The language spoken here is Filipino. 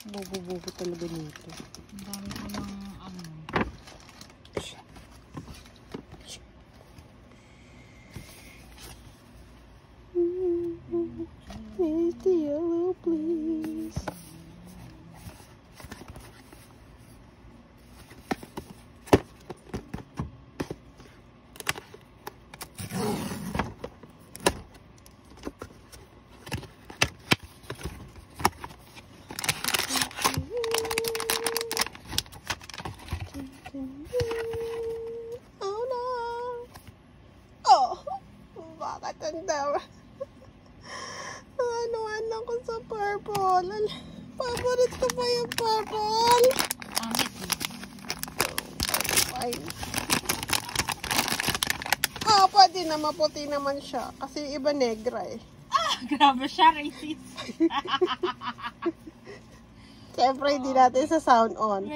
Bobo-bobo talaga nito. Ang dami ko ng ano. Is the yellow, please? Oh no! Oh! Bakit ang dami? Ano ko sa purple? Favorite ko pa yung purple. Pangit eh. Fine. Ah, pwede na maputi naman siya. Kasi iba negra eh. Grabe siya, racist. Siyempre, hindi natin sa sound on.